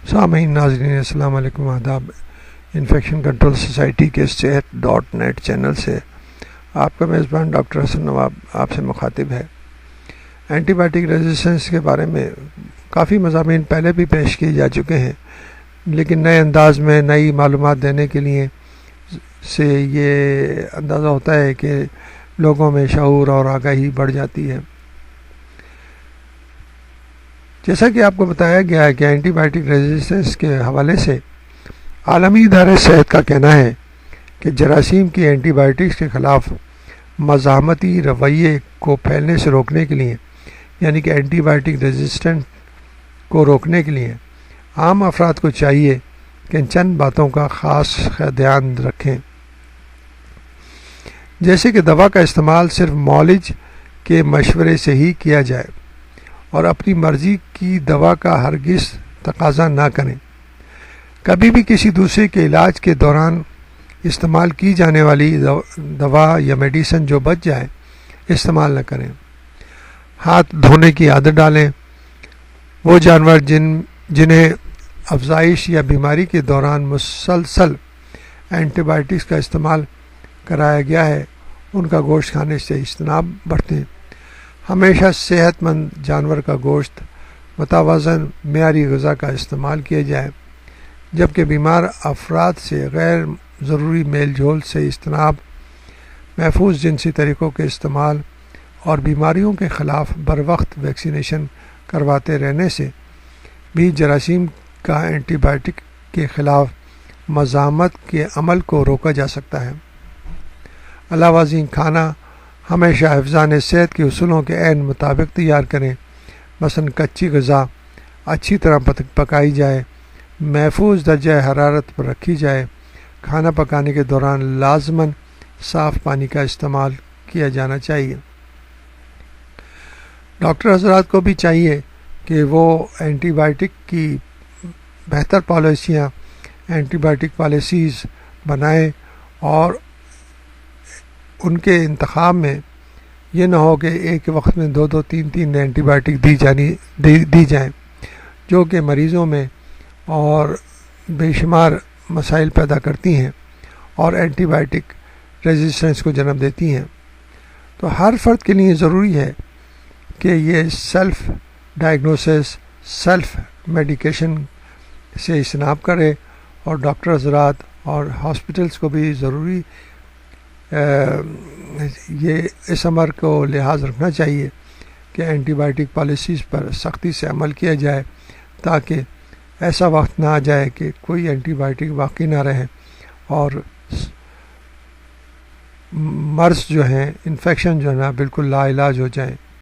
سامعین ناظرین السلام علیکم، آداب۔ انفیکشن کنٹرول سوسائٹی کے صحت.net چینل سے آپ کا میزبان ڈاکٹر حسن نواب آپ سے مخاطب ہے۔ اینٹی بائیوٹک ریزسٹنس کے بارے میں کافی مضامین پہلے بھی پیش کیے جا چکے ہیں، لیکن نئے انداز میں نئی معلومات دینے کے لیے سے یہ اندازہ ہوتا ہے کہ لوگوں میں شعور اور آگاہی بڑھ جاتی ہے۔ جیسا کہ آپ کو بتایا گیا ہے کہ اینٹی بائیوٹک ریزسٹنس کے حوالے سے عالمی ادارہ صحت کا کہنا ہے کہ جراثیم کی اینٹی بائیوٹکس کے خلاف مزاحمتی رویے کو پھیلنے سے روکنے کے لیے، یعنی کہ اینٹی بائیوٹک ریزسٹنٹ کو روکنے کے لیے عام افراد کو چاہیے کہ چند باتوں کا خاص دھیان رکھیں، جیسے کہ دوا کا استعمال صرف معالج کے مشورے سے ہی کیا جائے اور اپنی مرضی کی دوا کا ہرگز تقاضا نہ کریں۔ کبھی بھی کسی دوسرے کے علاج کے دوران استعمال کی جانے والی دوا یا میڈیسن جو بچ جائے استعمال نہ کریں۔ ہاتھ دھونے کی عادت ڈالیں۔ وہ جانور جنہیں افزائش یا بیماری کے دوران مسلسل اینٹی بائیوٹکس کا استعمال کرایا گیا ہے، ان کا گوشت کھانے سے اجتناب برتیں۔ ہمیشہ صحت مند جانور کا گوشت متوازن معیاری غذا کا استعمال کیا جائے، جبکہ بیمار افراد سے غیر ضروری میل جول سے اجتناب، محفوظ جنسی طریقوں کے استعمال اور بیماریوں کے خلاف بر وقت ویکسینیشن کرواتے رہنے سے بھی جراثیم کا اینٹی بائیوٹک کے خلاف مزاحمت کے عمل کو روکا جا سکتا ہے۔ علاوہ ازیں کھانا ہمیشہ حفظان صحت کے اصولوں کے عین مطابق تیار کریں، مثلا کچی غذا اچھی طرح پکائی جائے، محفوظ درجہ حرارت پر رکھی جائے، کھانا پکانے کے دوران لازماً صاف پانی کا استعمال کیا جانا چاہیے۔ ڈاکٹر حضرات کو بھی چاہیے کہ وہ اینٹی بائیوٹک کی بہتر پالیسیاں، اینٹی بائیوٹک پالیسیز بنائیں اور ان کے انتخاب میں یہ نہ ہو کہ ایک وقت میں 2-3 اینٹی بائیوٹک دی جائیں، جو کہ مریضوں میں اور بے شمار مسائل پیدا کرتی ہیں اور اینٹی بائیوٹک ریزسٹنس کو جنم دیتی ہیں۔ تو ہر فرد کے لیے ضروری ہے کہ یہ سیلف ڈائگنوسس، سیلف میڈیکیشن سے اجتناب کرے، اور ڈاکٹر حضرات اور ہاسپٹلس کو بھی ضروری یہ اس امر کو لحاظ رکھنا چاہیے کہ اینٹی بائیوٹک پالیسیز پر سختی سے عمل کیا جائے، تاکہ ایسا وقت نہ آ جائے کہ کوئی اینٹی بائیوٹک باقی نہ رہے اور مرض جو ہیں، انفیکشن جو ہے نا، بالکل لا علاج ہو جائیں۔